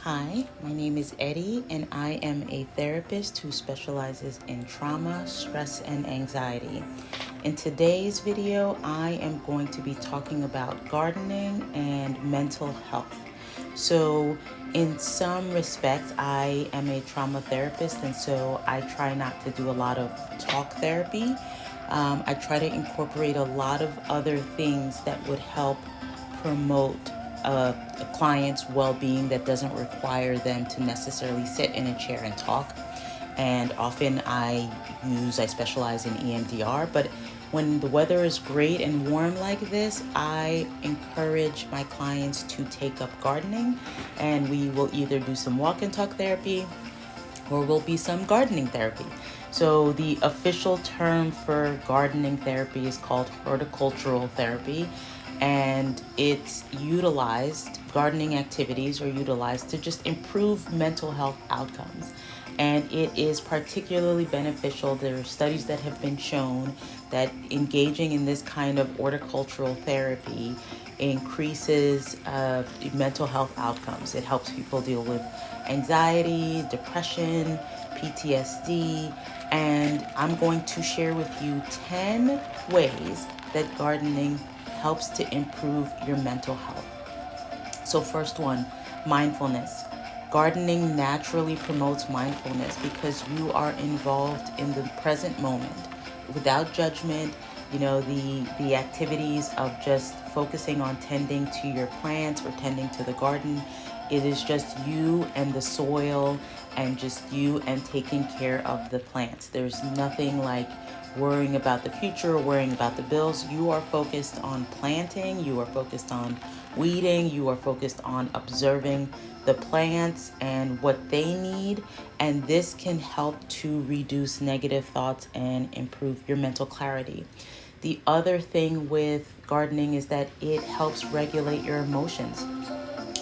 Hi, my name is Eddie, and I am a therapist who specializes in trauma, stress, and anxiety. In today's video, I am going to be talking about gardening and mental health. So, in some respects, I am a trauma therapist, and so I try not to do a lot of talk therapy. I try to incorporate a lot of other things that would help promote a client's well-being that doesn't require them to necessarily sit in a chair and talk. And often I specialize in EMDR, but when the weather is great and warm like this, I encourage my clients to take up gardening, and we will either do some walk and talk therapy or will be some gardening therapy. So the official term for gardening therapy is called horticultural therapy, and gardening activities are utilized to just improve mental health outcomes. And it is particularly beneficial. There are studies that have been shown that engaging in this kind of horticultural therapy increases mental health outcomes. It helps people deal with anxiety, depression, PTSD, and I'm going to share with you 10 ways that gardening helps to improve your mental health. So first one, mindfulness. Gardening naturally promotes mindfulness because you are involved in the present moment without judgment. The activities of just focusing on tending to your plants or tending to the garden. It is just you and the soil and just you and taking care of the plants. There's nothing like worrying about the future, worrying about the bills. You are focused on planting, you are focused on weeding, you are focused on observing the plants and what they need, and this can help to reduce negative thoughts and improve your mental clarity. The other thing with gardening is that it helps regulate your emotions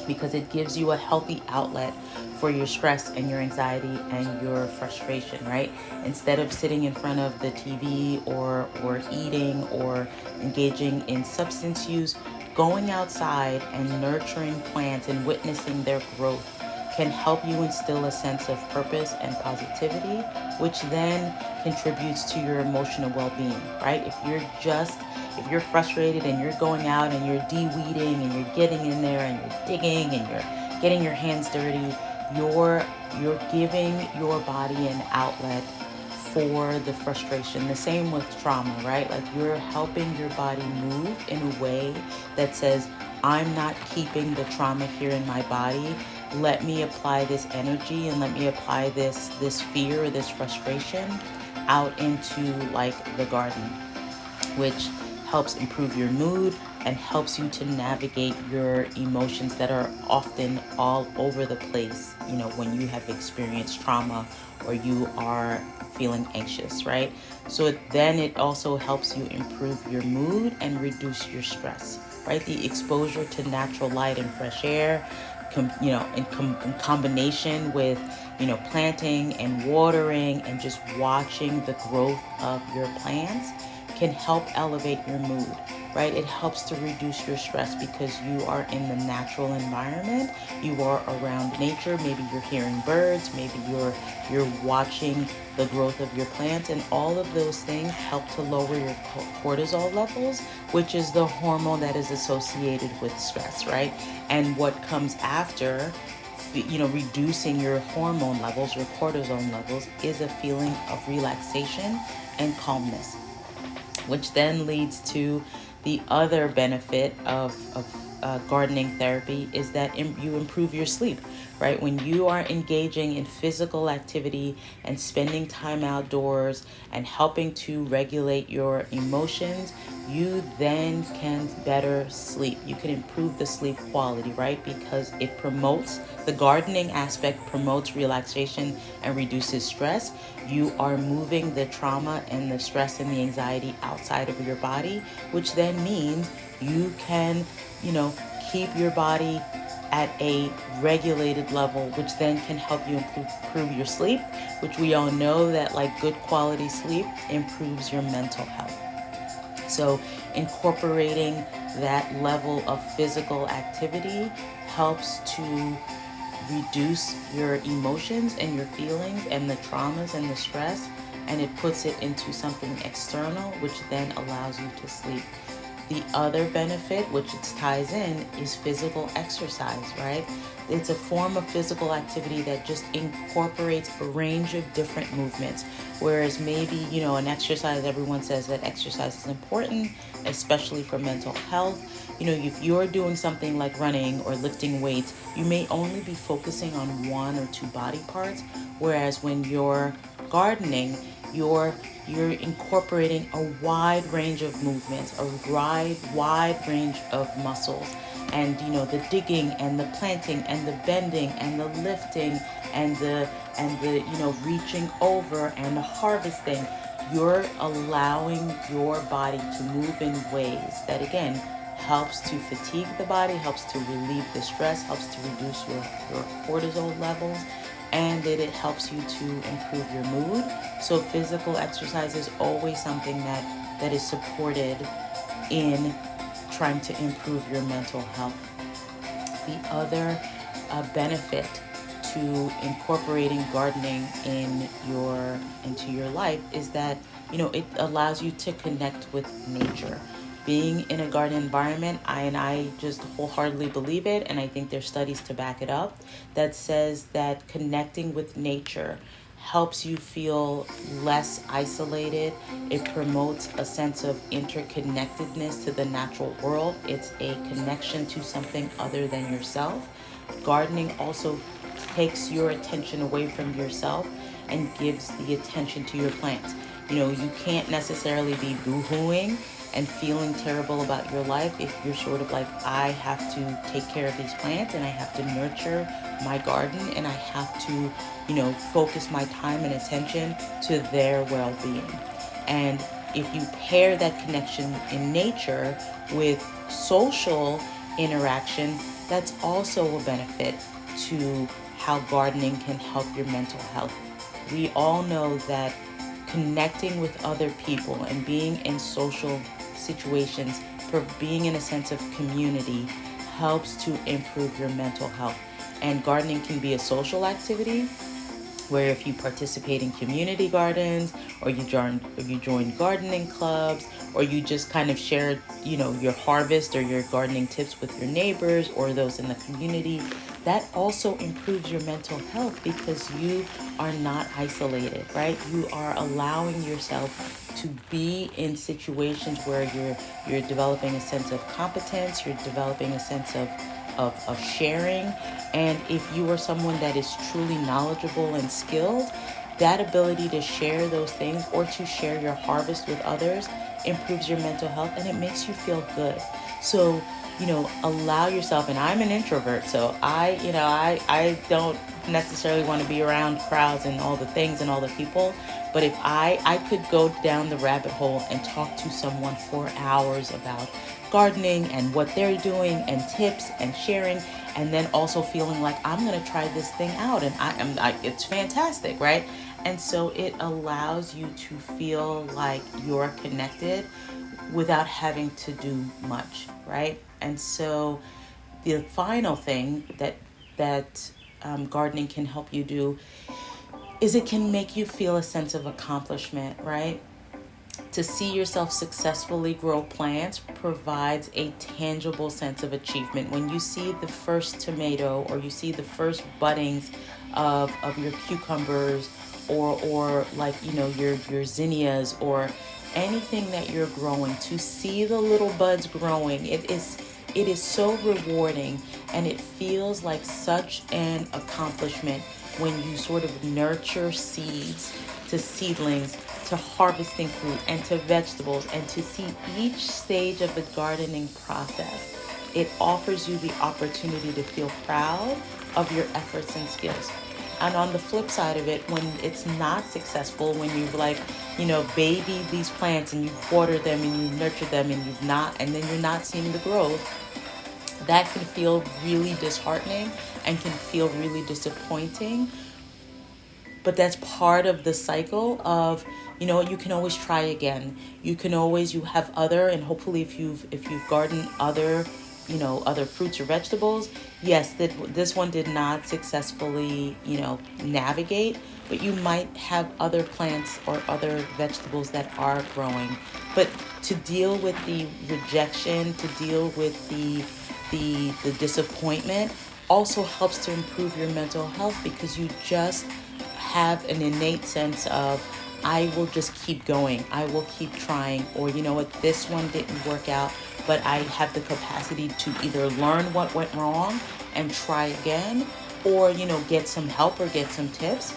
because it gives you a healthy outlet for your stress and your anxiety and your frustration, right? Instead of sitting in front of the TV or eating or engaging in substance use, going outside and nurturing plants and witnessing their growth can help you instill a sense of purpose and positivity, which then contributes to your emotional well-being, right? If you're frustrated and you're going out and you're de-weeding and you're getting in there and you're digging and you're getting your hands dirty, you're giving your body an outlet for the frustration. The same with trauma, right? Like you're helping your body move in a way that says, I'm not keeping the trauma here in my body. Let me apply this energy and let me apply this fear or this frustration out into like the garden, which helps improve your mood and helps you to navigate your emotions that are often all over the place, when you have experienced trauma or you are feeling anxious, right? So it also helps you improve your mood and reduce your stress, right? The exposure to natural light and fresh air, in combination with, planting and watering and just watching the growth of your plants can help elevate your mood, right? It helps to reduce your stress because you are in the natural environment. You are around nature. Maybe you're hearing birds. Maybe you're watching the growth of your plants, and all of those things help to lower your cortisol levels, which is the hormone that is associated with stress, right? And what comes after reducing your hormone levels, your cortisol levels, is a feeling of relaxation and calmness, which then leads to the other benefit of gardening therapy is that you improve your sleep, right? When you are engaging in physical activity and spending time outdoors and helping to regulate your emotions, you then can better sleep. You can improve the sleep quality, right? Because the gardening aspect promotes relaxation and reduces stress. You are moving the trauma and the stress and the anxiety outside of your body, which then means you can, keep your body at a regulated level, which then can help you improve your sleep, which we all know that like good quality sleep improves your mental health. So incorporating that level of physical activity helps to reduce your emotions and your feelings and the traumas and the stress, and it puts it into something external, which then allows you to sleep. The other benefit, which it ties in, is physical exercise, right? It's a form of physical activity that just incorporates a range of different movements. Whereas maybe, an exercise, everyone says that exercise is important, especially for mental health. If you're doing something like running or lifting weights, you may only be focusing on one or two body parts. Whereas when you're gardening, you're incorporating a wide range of movements, a wide range of muscles, and the digging and the planting and the bending and the lifting and the reaching over and the harvesting. You're allowing your body to move in ways that, again, helps to fatigue the body, helps to relieve the stress, helps to reduce your cortisol levels, and that it helps you to improve your mood. So physical exercise is always something that is supported in trying to improve your mental health. The other benefit to incorporating gardening into your life is that it allows you to connect with nature. Being in a garden environment, I just wholeheartedly believe it, and I think there's studies to back it up, that says that connecting with nature helps you feel less isolated. It promotes a sense of interconnectedness to the natural world. It's a connection to something other than yourself. Gardening also takes your attention away from yourself and gives the attention to your plants. You can't necessarily be boo-hooing and feeling terrible about your life if you're sort of like, I have to take care of these plants and I have to nurture my garden and I have to, focus my time and attention to their well-being. And if you pair that connection in nature with social interaction, that's also a benefit to how gardening can help your mental health. We all know that connecting with other people and being in social situations, for being in a sense of community, helps to improve your mental health. And gardening can be a social activity where if you participate in community gardens, or you join gardening clubs, or you just kind of share your harvest or your gardening tips with your neighbors or those in the community, that also improves your mental health because you are not isolated, right? You are allowing yourself to be in situations where you're developing a sense of competence, you're developing a sense of sharing. And if you are someone that is truly knowledgeable and skilled, that ability to share those things or to share your harvest with others improves your mental health and it makes you feel good. So, allow yourself, and I'm an introvert, so I don't necessarily want to be around crowds and all the things and all the people. But if I could go down the rabbit hole and talk to someone for hours about gardening and what they're doing and tips and sharing, and then also feeling like I'm going to try this thing out and it's fantastic, right? And so it allows you to feel like you're connected without having to do much, right? And so the final thing that gardening can help you do is it can make you feel a sense of accomplishment, right? To see yourself successfully grow plants provides a tangible sense of achievement. When you see the first tomato or you see the first buddings of your cucumbers or like, your zinnias or anything that you're growing, to see the little buds growing, it is so rewarding, and it feels like such an accomplishment when you sort of nurture seeds to seedlings, to harvesting fruit and to vegetables, and to see each stage of the gardening process. It offers you the opportunity to feel proud of your efforts and skills. And on the flip side of it, when it's not successful, when you've baby these plants and you've watered them and you nurture them and then you're not seeing the growth, that can feel really disheartening and can feel really disappointing. But that's part of the cycle of, you can always try again. You have other, and hopefully if you've gardened other, other fruits or vegetables. Yes, this one did not successfully, navigate, but you might have other plants or other vegetables that are growing. But to deal with the rejection, to deal with the disappointment, also helps to improve your mental health, because you just have an innate sense of, I will just keep going, I will keep trying, or you know what, this one didn't work out, but I have the capacity to either learn what went wrong and try again, or get some help or get some tips.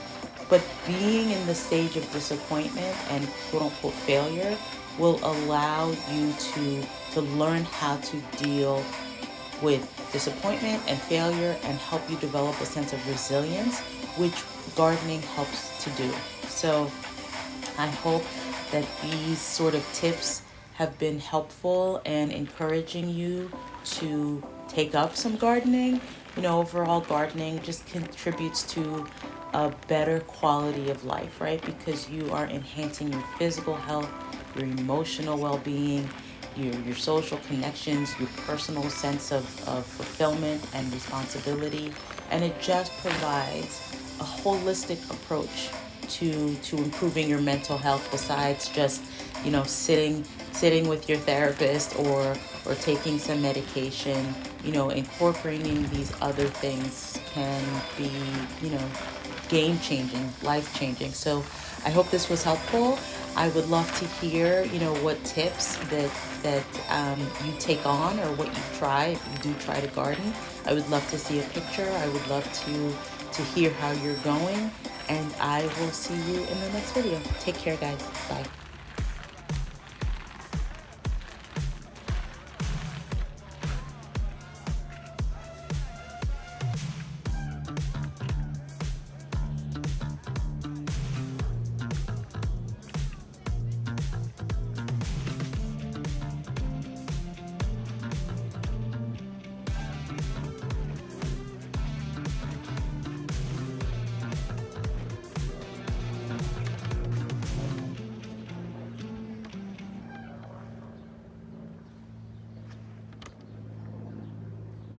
But being in the stage of disappointment and quote unquote failure will allow you to learn how to deal with disappointment and failure, and help you develop a sense of resilience, which gardening helps to do. So I hope that these sort of tips have been helpful and encouraging you to take up some gardening. Overall, gardening just contributes to a better quality of life, right? Because you are enhancing your physical health, your emotional well-being, your social connections, your personal sense of fulfillment and responsibility. And it just provides a holistic approach to improving your mental health, besides just sitting with your therapist or taking some medication. Incorporating these other things can be game changing, life changing. So I hope this was helpful. I would love to hear what tips that you take on, or what you try if you do try to garden. I would love to see a picture. I would love to hear how you're going, and I will see you in the next video. Take care, guys. Bye.